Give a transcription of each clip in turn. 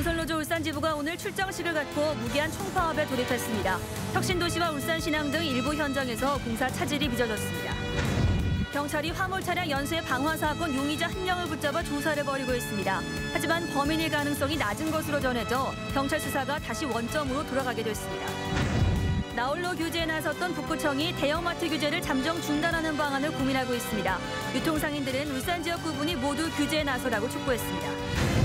건설노조 울산지부가 오늘 출정식을 갖고 무기한 총파업에 돌입했습니다. 혁신도시와 울산신항 등 일부 현장에서 공사 차질이 빚어졌습니다. 경찰이 화물 차량 연쇄 방화 사건 용의자 한 명을 붙잡아 조사를 벌이고 있습니다. 하지만 범인일 가능성이 낮은 것으로 전해져 경찰 수사가 다시 원점으로 돌아가게 됐습니다. 나홀로 규제에 나섰던 북구청이 대형마트 규제를 잠정 중단하는 방안을 고민하고 있습니다. 유통상인들은 울산 지역 구분이 모두 규제에 나서라고 촉구했습니다.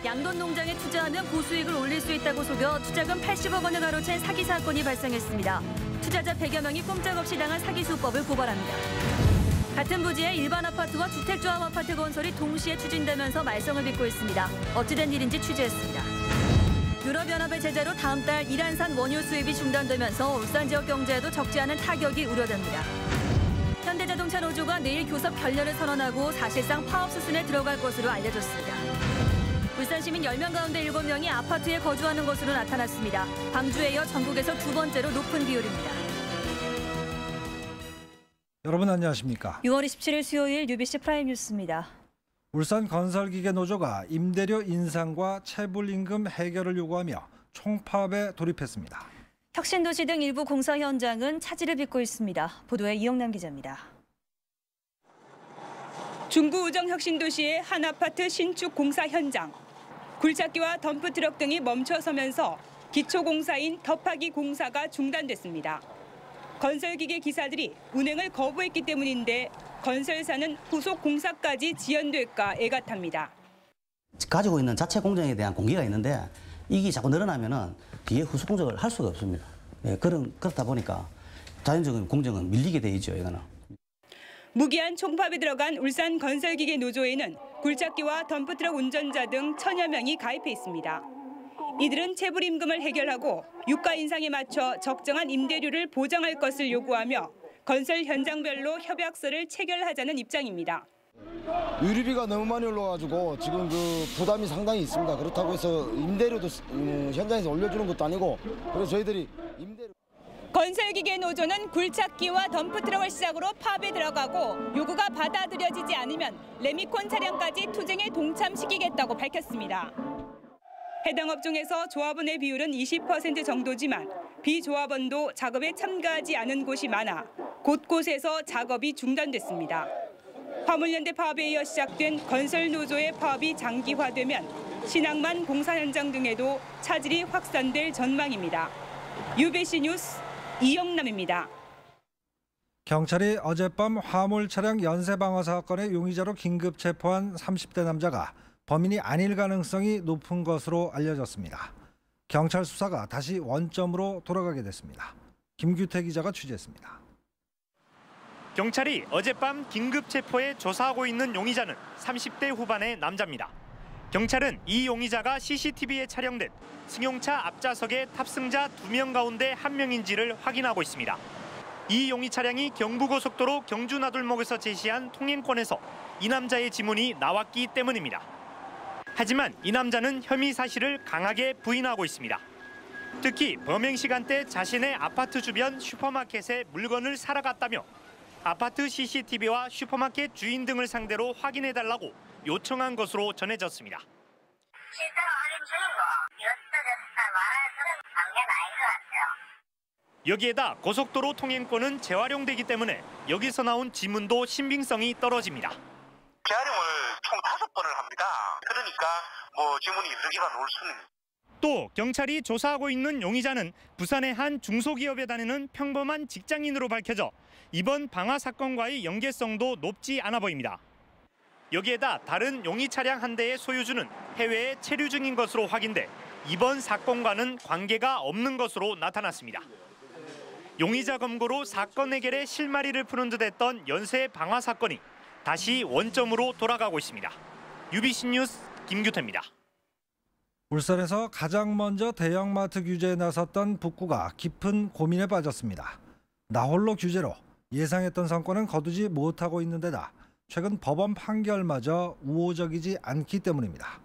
양돈 농장에 투자하면 고수익을 올릴 수 있다고 속여 투자금 80억 원을 가로챈 사기 사건이 발생했습니다. 투자자 100여 명이 꼼짝없이 당한 사기 수법을 고발합니다. 같은 부지의 일반 아파트와 주택조합 아파트 건설이 동시에 추진되면서 말썽을 빚고 있습니다. 어찌된 일인지 취재했습니다. 유럽연합의 제재로 다음 달 이란산 원유 수입이 중단되면서 울산 지역 경제에도 적지 않은 타격이 우려됩니다. 현대자동차 노조가 내일 교섭 결렬을 선언하고 사실상 파업 수순에 들어갈 것으로 알려졌습니다. 울산 시민 10명 가운데 7명이 아파트에 거주하는 것으로 나타났습니다. 광주에 이어 전국에서 두 번째로 높은 비율입니다. 여러분 안녕하십니까? 6월 27일 수요일 UBC 프라임 뉴스입니다. 울산 건설기계노조가 임대료 인상과 체불임금 해결을 요구하며 총파업에 돌입했습니다. 혁신도시 등 일부 공사 현장은 차질을 빚고 있습니다. 보도에 이영남 기자입니다. 중구 우정 혁신도시의 한 아파트 신축 공사 현장. 굴착기와 덤프트럭 등이 멈춰서면서 기초공사인 덮하기 공사가 중단됐습니다. 건설기계 기사들이 운행을 거부했기 때문인데 건설사는 후속 공사까지 지연될까 애가탑니다. 가지고 있는 자체 공정에 대한 공개가 있는데 이게 자꾸 늘어나면은 뒤에 후속 공정을 할 수가 없습니다. 예, 그렇다 보니까 자연적인 공정은 밀리게 돼 있죠, 이거는. 무기한 총파업에 들어간 울산 건설기계 노조에는 굴착기와 덤프트럭 운전자 등 1000여 명이 가입해 있습니다. 이들은 체불임금을 해결하고 유가 인상에 맞춰 적정한 임대료를 보장할 것을 요구하며 건설 현장별로 협약서를 체결하자는 입장입니다. 유류비가 너무 많이 올라가지고 지금 그 부담이 상당히 있습니다. 그렇다고 해서 임대료도 현장에서 올려주는 것도 아니고 그래서 저희들이 임대료. 건설기계 노조는 굴착기와 덤프트럭을 시작으로 파업에 들어가고 요구가 받아들여지지 않으면 레미콘 차량까지 투쟁에 동참시키겠다고 밝혔습니다. 해당 업종에서 조합원의 비율은 20% 정도지만 비조합원도 작업에 참가하지 않은 곳이 많아 곳곳에서 작업이 중단됐습니다. 화물연대 파업에 이어 시작된 건설노조의 파업이 장기화되면 신항만 공사 현장 등에도 차질이 확산될 전망입니다. UBC 뉴스 이영남입니다. 경찰이 어젯밤 화물 차량 연쇄 방화 사건의 용의자로 긴급 체포한 30대 남자가 범인이 아닐 가능성이 높은 것으로 알려졌습니다. 경찰 수사가 다시 원점으로 돌아가게 됐습니다. 김규태 기자가 취재했습니다. 경찰이 어젯밤 긴급 체포해 조사하고 있는 용의자는 30대 후반의 남자입니다. 경찰은 이 용의자가 CCTV에 촬영된 승용차 앞좌석의 탑승자 2명 가운데 1명인지를 확인하고 있습니다. 이 용의 차량이 경부고속도로 경주 나들목에서 제시한 통행권에서 이 남자의 지문이 나왔기 때문입니다. 하지만 이 남자는 혐의 사실을 강하게 부인하고 있습니다. 특히 범행 시간대 자신의 아파트 주변 슈퍼마켓에 물건을 사러 갔다며 아파트 CCTV와 슈퍼마켓 주인 등을 상대로 확인해달라고 요청한 것으로 전해졌습니다. 실제로 할인 중이고 이것저것 말할 그런 관계는 아닌 것 같아요. 여기에다 고속도로 통행권은 재활용되기 때문에 여기서 나온 지문도 신빙성이 떨어집니다. 재활용을 총 5번을 합니다. 그러니까 지문이 여러 개가 나올 수는. 또 경찰이 조사하고 있는 용의자는 부산의 한 중소기업에 다니는 평범한 직장인으로 밝혀져 이번 방화 사건과의 연계성도 높지 않아 보입니다. 여기에다 다른 용의 차량 한 대의 소유주는 해외에 체류 중인 것으로 확인돼 이번 사건과는 관계가 없는 것으로 나타났습니다. 용의자 검거로 사건 해결에 실마리를 푸는 듯했던 연쇄 방화 사건이 다시 원점으로 돌아가고 있습니다. UBC 뉴스 김규태입니다. 울산에서 가장 먼저 대형마트 규제에 나섰던 북구가 깊은 고민에 빠졌습니다. 나홀로 규제로 예상했던 성과는 거두지 못하고 있는 데다 최근 법원 판결마저 우호적이지 않기 때문입니다.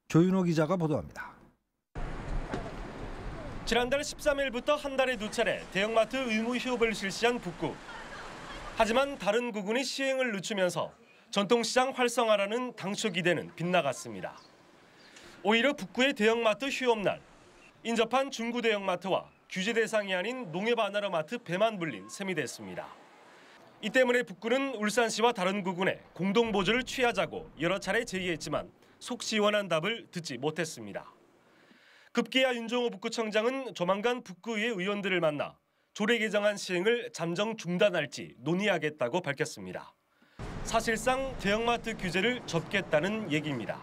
조윤호 기자가 보도합니다. 지난달 13일부터 한 달에 2차례 대형마트 의무 휴업을 실시한 북구. 하지만 다른 구군이 시행을 늦추면서 전통시장 활성화라는 당초 기대는 빗나갔습니다. 오히려 북구의 대형마트 휴업날, 인접한 중구 대형마트와 규제 대상이 아닌 농협아나르마트 배만 불린 셈이 됐습니다. 이 때문에 북구는 울산시와 다른 구군에 공동보조를 취하자고 여러 차례 제의했지만 속 시원한 답을 듣지 못했습니다. 급기야 윤종호 북구청장은 조만간 북구의 의원들을 만나 조례 개정안 시행을 잠정 중단할지 논의하겠다고 밝혔습니다. 사실상 대형마트 규제를 접겠다는 얘기입니다.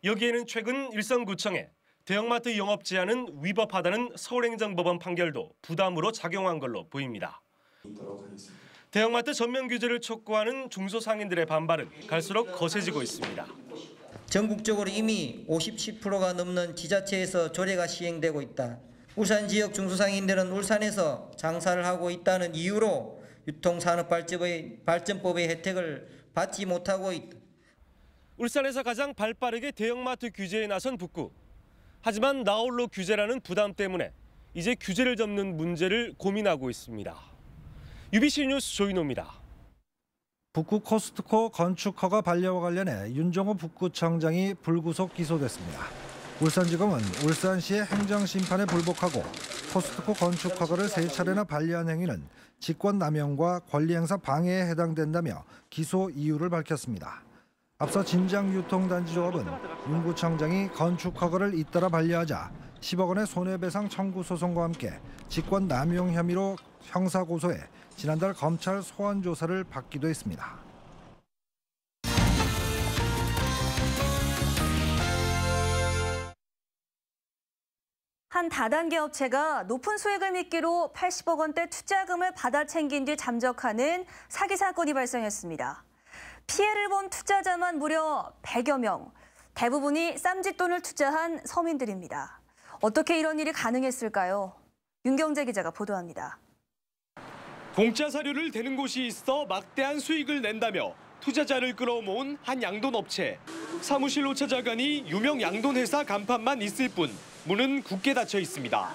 여기에는 최근 일선구청에 대형마트 영업 제한은 위법하다는 서울행정법원 판결도 부담으로 작용한 걸로 보입니다. 대형마트 전면 규제를 촉구하는 중소상인들의 반발은 갈수록 거세지고 있습니다. 전국적으로 이미 50~10%가 넘는 지자체에서 조례가 시행되고 있다. 울산 지역 중소상인들은 울산에서 장사를 하고 있다는 이유로 유통산업발전법의 혜택을 받지 못하고 있다. 울산에서 가장 발빠르게 대형마트 규제에 나선 북구. 하지만 나홀로 규제라는 부담 때문에 이제 규제를 접는 문제를 고민하고 있습니다. UBC 뉴스 조인호입니다. 북구 코스트코 건축허가 반려와 관련해 윤종호 북구청장이 불구속 기소됐습니다. 울산지검은 울산시의 행정심판에 불복하고 코스트코 건축허가를 3차례나 반려한 행위는 직권남용과 권리행사 방해에 해당된다며 기소 이유를 밝혔습니다. 앞서 진장유통단지조합은 윤 구청장이 건축허가를 잇따라 반려하자 10억 원의 손해배상 청구 소송과 함께 직권남용 혐의로 형사고소해 지난달 검찰 소환조사를 받기도 했습니다. 한 다단계 업체가 높은 수익을 미끼로 80억 원대 투자금을 받아 챙긴 뒤 잠적하는 사기 사건이 발생했습니다. 피해를 본 투자자만 무려 100여 명, 대부분이 쌈짓돈을 투자한 서민들입니다. 어떻게 이런 일이 가능했을까요? 윤경재 기자가 보도합니다. 공짜 사료를 대는 곳이 있어 막대한 수익을 낸다며 투자자를 끌어모은 한 양돈 업체. 사무실로 찾아가니 유명 양돈 회사 간판만 있을 뿐 문은 굳게 닫혀 있습니다.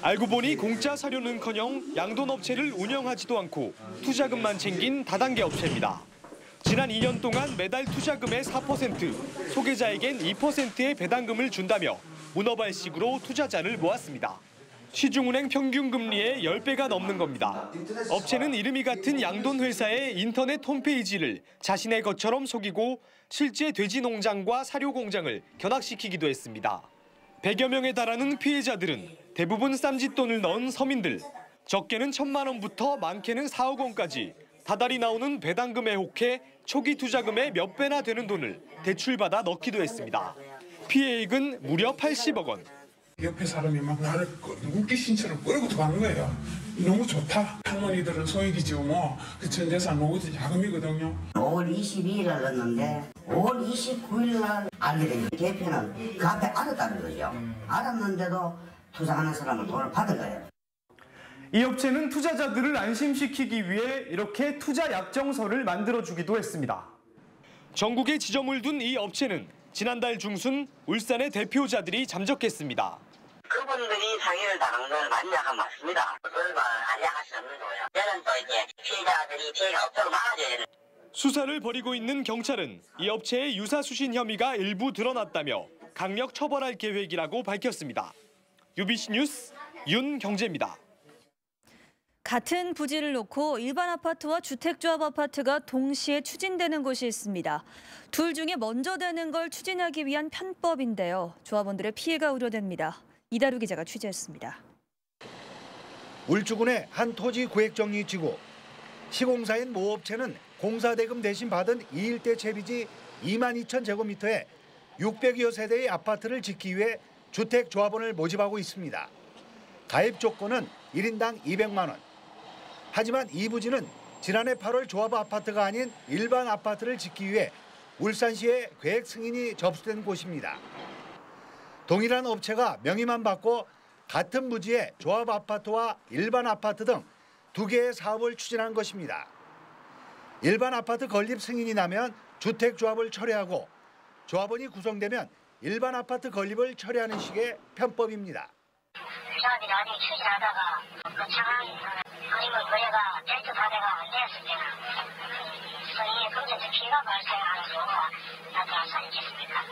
알고 보니 공짜 사료는커녕 양돈 업체를 운영하지도 않고 투자금만 챙긴 다단계 업체입니다. 지난 2년 동안 매달 투자금의 4%, 소개자에겐 2%의 배당금을 준다며 문어발식으로 투자자를 모았습니다. 시중은행 평균 금리의 10배가 넘는 겁니다. 업체는 이름이 같은 양돈 회사의 인터넷 홈페이지를 자신의 것처럼 속이고 실제 돼지 농장과 사료 공장을 견학시키기도 했습니다. 100여 명에 달하는 피해자들은 대부분 쌈짓돈을 넣은 서민들. 적게는 1,000만 원부터 많게는 4억 원까지 다달이 나오는 배당금에 혹해 초기 투자금의 몇 배나 되는 돈을 대출받아 넣기도 했습니다. 피해액은 무려 80억 원. 옆에 사람이 막 나를 웃기신처럼 끌고 들어가는 거예요. 너무 좋다. 할머니들은 소액이죠. 그 전재산 노후지 자금이거든요. 5월 22일 날 넣었는데 5월 29일 날 알게 된 거예요. 대표는 그 앞에 알았다는 거죠. 알았는데도 투자하는 사람은 돈을 받은 거예요. 이 업체는 투자자들을 안심시키기 위해 이렇게 투자 약정서를 만들어주기도 했습니다. 전국에 지점을 둔 이 업체는 지난달 중순 울산의 대표자들이 잠적했습니다. 그분들이 사기를 당한 건 만약은 맞습니다. 그걸 안약할 수 없는 거예요. 저는 또 이제 피해자들이 피해가 없도록 막아줘야 되는. 수사를 벌이고 있는 경찰은 이 업체의 유사수신 혐의가 일부 드러났다며 강력 처벌할 계획이라고 밝혔습니다. UBC 뉴스 윤경재입니다. 같은 부지를 놓고 일반 아파트와 주택조합 아파트가 동시에 추진되는 곳이 있습니다. 둘 중에 먼저 되는 걸 추진하기 위한 편법인데요. 조합원들의 피해가 우려됩니다. 이다루 기자가 취재했습니다. 울주군의 한 토지 구획정리지구. 시공사인 모 업체는 공사대금 대신 받은 2일대 채비지 22,000제곱미터에 600여 세대의 아파트를 짓기 위해 주택조합원을 모집하고 있습니다. 가입 조건은 1인당 200만 원. 하지만 이 부지는 지난해 8월 조합 아파트가 아닌 일반 아파트를 짓기 위해 울산시에 계획 승인이 접수된 곳입니다. 동일한 업체가 명의만 받고 같은 부지에 조합 아파트와 일반 아파트 등 두 개의 사업을 추진한 것입니다. 일반 아파트 건립 승인이 나면 주택조합을 철회하고 조합원이 구성되면 일반 아파트 건립을 철회하는 식의 편법입니다. 사람들이 나중에 추진하다가 그 상황이 아니면 거래가 벨트 사례가 안 되었을 때는 승인의 금전적 피해가 발생하는 경우가 나타날 수 있겠습니까?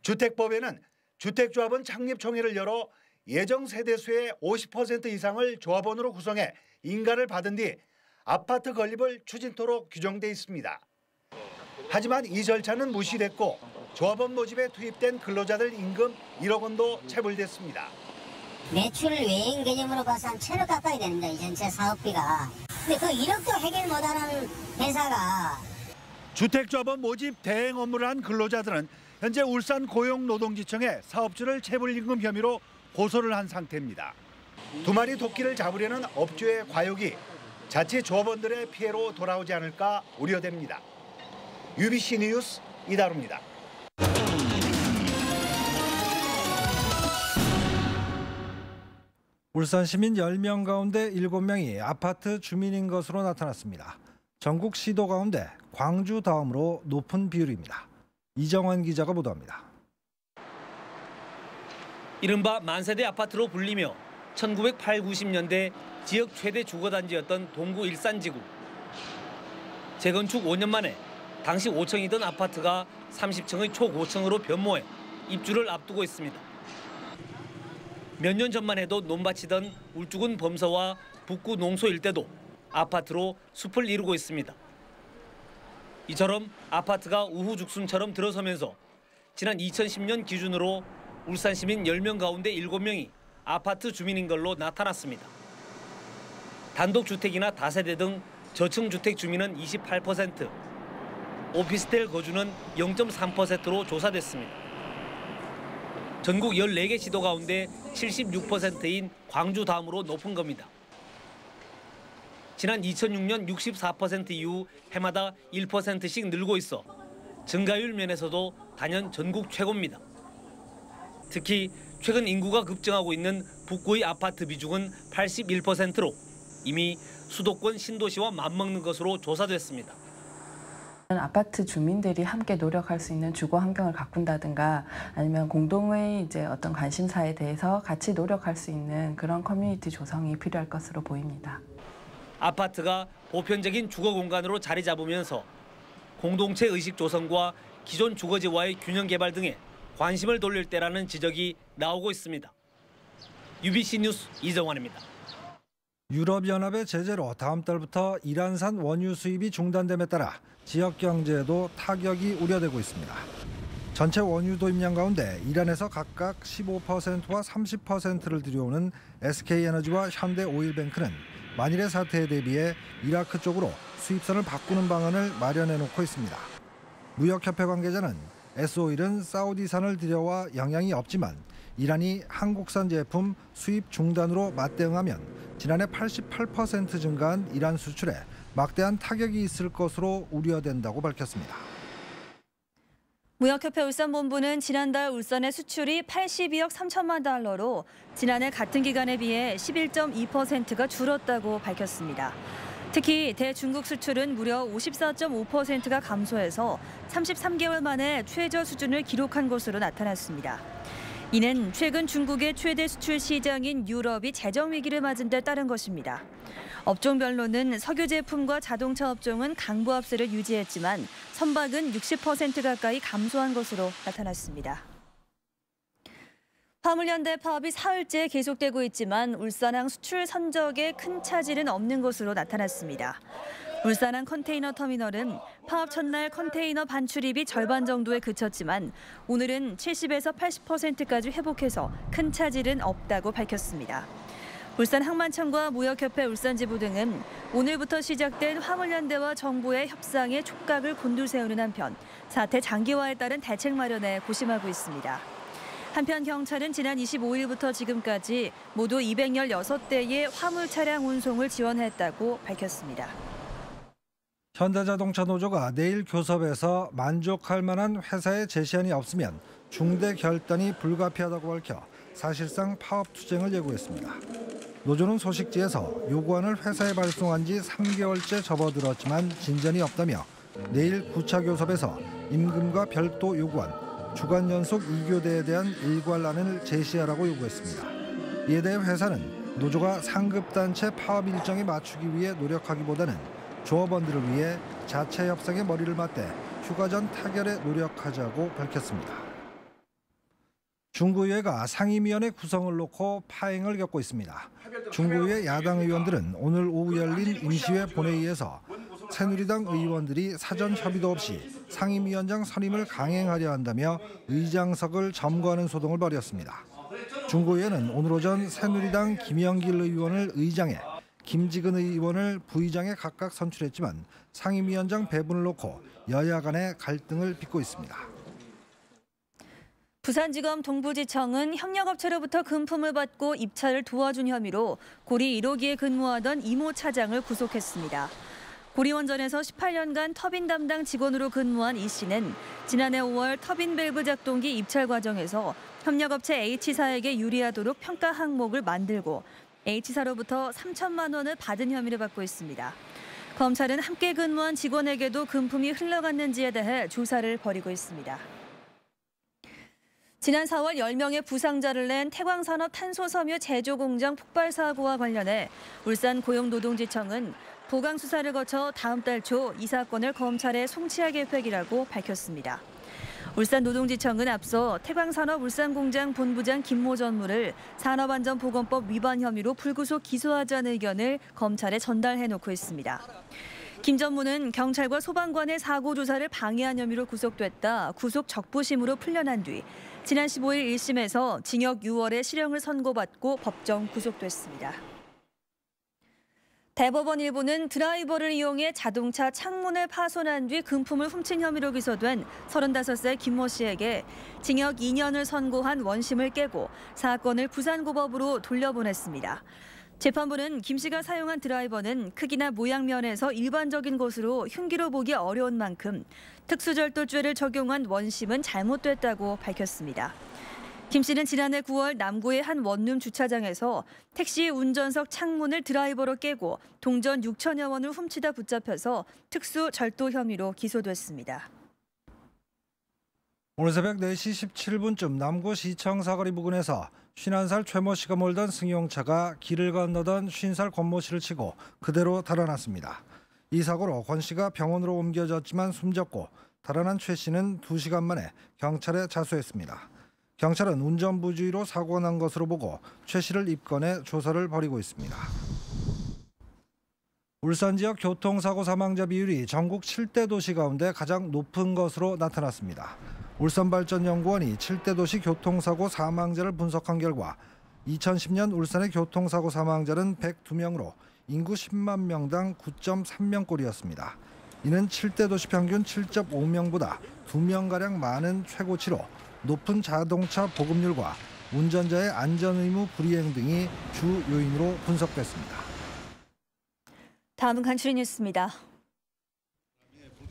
주택법에는 주택조합원 창립총회를 열어 예정 세대수의 50% 이상을 조합원으로 구성해 인가를 받은 뒤 아파트 건립을 추진토록 규정돼 있습니다. 하지만 이 절차는 무시됐고 조합원 모집에 투입된 근로자들 임금 1억 원도 체불됐습니다. 매출 외인 개념으로 봐서 한 1,000억 가까이 됩니다. 이 전체 사업비가. 근데 그 1억도 해결 못하는 회사가. 주택조합원 모집 대행 업무를 한 근로자들은 현재 울산 고용노동지청에 사업주를 체불임금 혐의로 고소를 한 상태입니다. 2마리 토끼를 잡으려는 업주의 과욕이 자칫 조합원들의 피해로 돌아오지 않을까 우려됩니다. UBC 뉴스 이다루입니다. 울산 시민 10명 가운데 7명이 아파트 주민인 것으로 나타났습니다. 전국 시도 가운데 광주 다음으로 높은 비율입니다. 이정환 기자가 보도합니다. 이른바 만세대 아파트로 불리며 1980, 90년대 지역 최대 주거단지였던 동구 일산지구. 재건축 5년 만에 당시 5층이던 아파트가 30층의 초고층으로 변모해 입주를 앞두고 있습니다. 몇 년 전만 해도 논밭이던 울주군 범서와 북구 농소 일대도 아파트로 숲을 이루고 있습니다. 이처럼 아파트가 우후죽순처럼 들어서면서 지난 2010년 기준으로 울산 시민 10명 가운데 7명이 아파트 주민인 걸로 나타났습니다. 단독주택이나 다세대 등 저층 주택 주민은 28%, 오피스텔 거주는 0.3%로 조사됐습니다. 전국 14개 시도 가운데 76%인 광주 다음으로 높은 겁니다. 지난 2006년 64% 이후 해마다 1%씩 늘고 있어 증가율 면에서도 단연 전국 최고입니다. 특히 최근 인구가 급증하고 있는 북구의 아파트 비중은 81%로 이미 수도권 신도시와 맞먹는 것으로 조사됐습니다. 아파트 주민들이 함께 노력할 수 있는 주거 환경을 가꾼다든가 아니면 공동의 어떤 관심사에 대해서 같이 노력할 수 있는 그런 커뮤니티 조성이 필요할 것으로 보입니다. 아파트가 보편적인 주거 공간으로 자리 잡으면서 공동체 의식 조성과 기존 주거지와의 균형 개발 등에 관심을 돌릴 때라는 지적이 나오고 있습니다. UBC 뉴스 이정환입니다. 유럽연합의 제재로 다음 달부터 이란산 원유 수입이 중단됨에 따라 지역 경제에도 타격이 우려되고 있습니다. 전체 원유 도입량 가운데 이란에서 각각 15%와 30%를 들여오는 SK에너지와 현대오일뱅크는 만일의 사태에 대비해 이라크 쪽으로 수입선을 바꾸는 방안을 마련해 놓고 있습니다. 무역협회 관계자는 S오일은 사우디산을 들여와 영향이 없지만 이란이 한국산 제품 수입 중단으로 맞대응하면 지난해 88% 증가한 이란 수출에 막대한 타격이 있을 것으로 우려된다고 밝혔습니다. 무역협회 울산본부는 지난달 울산의 수출이 82억 3천만 달러로 지난해 같은 기간에 비해 11.2%가 줄었다고 밝혔습니다. 특히 대중국 수출은 무려 54.5%가 감소해서 33개월 만에 최저 수준을 기록한 것으로 나타났습니다. 이는 최근 중국의 최대 수출 시장인 유럽이 재정 위기를 맞은 데 따른 것입니다. 업종별로는 석유 제품과 자동차 업종은 강보합세를 유지했지만 선박은 60% 가까이 감소한 것으로 나타났습니다. 화물연대 파업이 사흘째 계속되고 있지만 울산항 수출 선적에 큰 차질은 없는 것으로 나타났습니다. 울산항 컨테이너 터미널은 파업 첫날 컨테이너 반출입이 절반 정도에 그쳤지만 오늘은 70에서 80%까지 회복해서 큰 차질은 없다고 밝혔습니다. 울산 항만청과 무역협회 울산지부 등은 오늘부터 시작된 화물연대와 정부의 협상에 촉각을 곤두세우는 한편 사태 장기화에 따른 대책 마련에 고심하고 있습니다. 한편 경찰은 지난 25일부터 지금까지 모두 216대의 화물 차량 운송을 지원했다고 밝혔습니다. 현대자동차 노조가 내일 교섭에서 만족할 만한 회사의 제시안이 없으면 중대 결단이 불가피하다고 밝혀 사실상 파업 투쟁을 예고했습니다. 노조는 소식지에서 요구안을 회사에 발송한 지 3개월째 접어들었지만 진전이 없다며 내일 9차 교섭에서 임금과 별도 요구안, 주간 연속 2교대에 대한 일괄안을 제시하라고 요구했습니다. 이에 대해 회사는 노조가 상급단체 파업 일정에 맞추기 위해 노력하기보다는 조합원들을 위해 자체 협상에 머리를 맞대 휴가 전 타결에 노력하자고 밝혔습니다. 중구의회가 상임위원회 구성을 놓고 파행을 겪고 있습니다. 중구의회 야당 의원들은 오늘 오후 열린 임시회 본회의에서 새누리당 의원들이 사전 협의도 없이 상임위원장 선임을 강행하려 한다며 의장석을 점거하는 소동을 벌였습니다. 중구의회는 오늘 오전 새누리당 김영길 의원을 의장에 김지근 의원을 부의장에 각각 선출했지만 상임위원장 배분을 놓고 여야 간의 갈등을 빚고 있습니다. 부산지검 동부지청은 협력업체로부터 금품을 받고 입찰을 도와준 혐의로 고리 1호기에 근무하던 이모 차장을 구속했습니다. 고리원전에서 18년간 터빈 담당 직원으로 근무한 이 씨는 지난해 5월 터빈 밸브 작동기 입찰 과정에서 협력업체 H사에게 유리하도록 평가 항목을 만들고 H사로부터 3천만 원을 받은 혐의를 받고 있습니다. 검찰은 함께 근무한 직원에게도 금품이 흘러갔는지에 대해 조사를 벌이고 있습니다. 지난 4월 10명의 부상자를 낸 태광산업 탄소섬유 제조공장 폭발 사고와 관련해 울산 고용노동지청은 보강 수사를 거쳐 다음 달 초 이 사건을 검찰에 송치할 계획이라고 밝혔습니다. 울산노동지청은 앞서 태광산업 울산공장 본부장 김모 전무를 산업안전보건법 위반 혐의로 불구속 기소하자는 의견을 검찰에 전달해놓고 있습니다. 김 전무는 경찰과 소방관의 사고 조사를 방해한 혐의로 구속됐다 구속 적부심으로 풀려난 뒤 지난 15일 1심에서 징역 6월에 실형을 선고받고 법정 구속됐습니다. 대법원 일부는 드라이버를 이용해 자동차 창문을 파손한 뒤 금품을 훔친 혐의로 기소된 35살 김모 씨에게 징역 2년을 선고한 원심을 깨고 사건을 부산고법으로 돌려보냈습니다. 재판부는 김 씨가 사용한 드라이버는 크기나 모양 면에서 일반적인 것으로 흉기로 보기 어려운 만큼 특수절도죄를 적용한 원심은 잘못됐다고 밝혔습니다. 김 씨는 지난해 9월 남구의 한 원룸 주차장에서 택시 운전석 창문을 드라이버로 깨고 동전 6천여 원을 훔치다 붙잡혀서 특수절도 혐의로 기소됐습니다. 오늘 새벽 4시 17분쯤 남구시청 사거리 부근에서 51살 최모 씨가 몰던 승용차가 길을 건너던 50살 권모 씨를 치고 그대로 달아났습니다. 이 사고로 권 씨가 병원으로 옮겨졌지만 숨졌고 달아난 최 씨는 2시간 만에 경찰에 자수했습니다. 경찰은 운전부주의로 사고가 난 것으로 보고 최 씨를 입건해 조사를 벌이고 있습니다. 울산 지역 교통사고 사망자 비율이 전국 7대 도시 가운데 가장 높은 것으로 나타났습니다. 울산발전연구원이 7대 도시 교통사고 사망자를 분석한 결과 2010년 울산의 교통사고 사망자는 102명으로 인구 10만 명당 9.3명꼴이었습니다. 이는 7대 도시 평균 7.5명보다 2명가량 많은 최고치로 높은 자동차 보급률과 운전자의 안전의무 불이행 등이 주 요인으로 분석됐습니다. 다음은 간추린 뉴스입니다.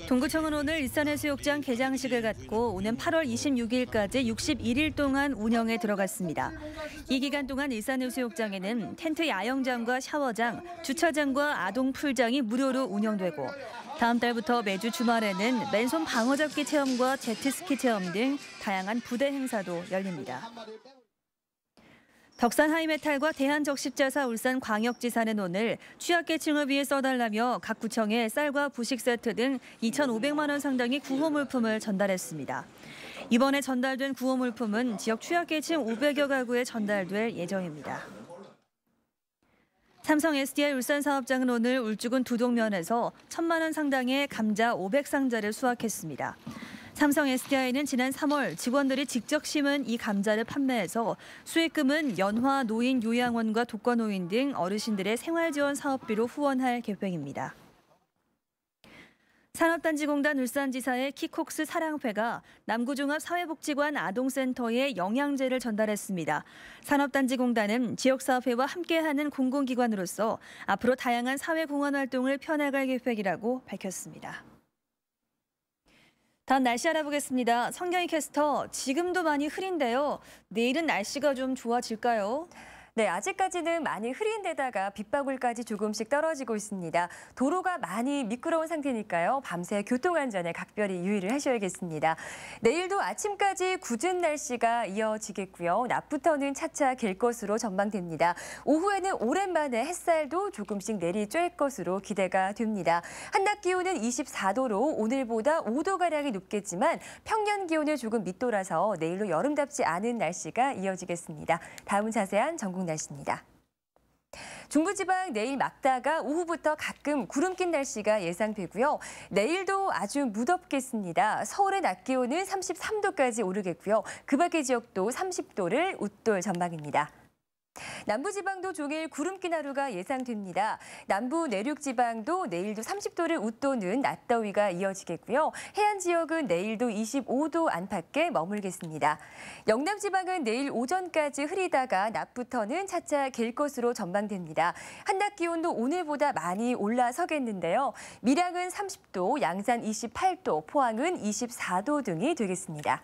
동구청은 오늘 일산해수욕장 개장식을 갖고 오는 8월 26일까지 61일 동안 운영에 들어갔습니다. 이 기간 동안 일산해수욕장에는 텐트 야영장과 샤워장, 주차장과 아동 풀장이 무료로 운영되고 다음 달부터 매주 주말에는 맨손 방어잡기 체험과 제트스키 체험 등 다양한 부대 행사도 열립니다. 덕산 하이메탈과 대한적십자사 울산광역지사는 오늘 취약계층을 위해 써달라며 각 구청에 쌀과 부식 세트 등 2,500만 원 상당의 구호 물품을 전달했습니다. 이번에 전달된 구호 물품은 지역 취약계층 500여 가구에 전달될 예정입니다. 삼성 SDI 울산 사업장은 오늘 울주군 두동면에서 1,000만 원 상당의 감자 500상자를 수확했습니다. 삼성 SDI는 지난 3월 직원들이 직접 심은 이 감자를 판매해서 수익금은 연화 노인 요양원과 독거노인 등 어르신들의 생활지원 사업비로 후원할 계획입니다. 산업단지공단 울산지사의 키콕스 사랑회가 남구종합사회복지관 아동센터에 영양제를 전달했습니다. 산업단지공단은 지역사회와 함께하는 공공기관으로서 앞으로 다양한 사회공헌 활동을 펴나갈 계획이라고 밝혔습니다. 다음 날씨 알아보겠습니다. 성경희 캐스터, 지금도 많이 흐린데요. 내일은 날씨가 좀 좋아질까요? 네, 아직까지는 많이 흐린 데다가 빗방울까지 조금씩 떨어지고 있습니다. 도로가 많이 미끄러운 상태니까요. 밤새 교통안전에 각별히 유의를 하셔야겠습니다. 내일도 아침까지 굳은 날씨가 이어지겠고요. 낮부터는 차차 길 것으로 전망됩니다. 오후에는 오랜만에 햇살도 조금씩 내리쬐을 것으로 기대가 됩니다. 한낮 기온은 24도로 오늘보다 5도가량이 높겠지만 평년 기온을 조금 밑돌아서 내일로 여름답지 않은 날씨가 이어지겠습니다. 다음은 자세한 전국 날씨입니다. 중부지방 내일 막다가 오후부터 가끔 구름 낀 날씨가 예상되고요. 내일도 아주 무덥겠습니다. 서울의 낮 기온은 33도까지 오르겠고요. 그 밖의 지역도 30도를 웃돌 전망입니다. 남부지방도 종일 구름 낀 하루가 예상됩니다. 남부 내륙지방도 내일도 30도를 웃도는 낮더위가 이어지겠고요. 해안 지역은 내일도 25도 안팎에 머물겠습니다. 영남지방은 내일 오전까지 흐리다가 낮부터는 차차 길 것으로 전망됩니다. 한낮 기온도 오늘보다 많이 올라서겠는데요. 밀양은 30도, 양산 28도, 포항은 24도 등이 되겠습니다.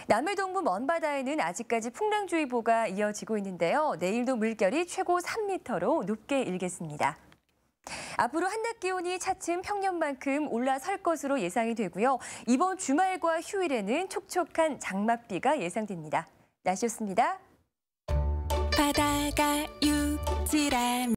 남해 동부 먼바다에는 아직까지 풍랑주의보가 이어지고 있는데요. 내일도 물결이 최고 3m로 높게 일겠습니다. 앞으로 한낮 기온이 차츰 평년만큼 올라설 것으로 예상이 되고요. 이번 주말과 휴일에는 촉촉한 장맛비가 예상됩니다. 날씨였습니다. 바다가 육지라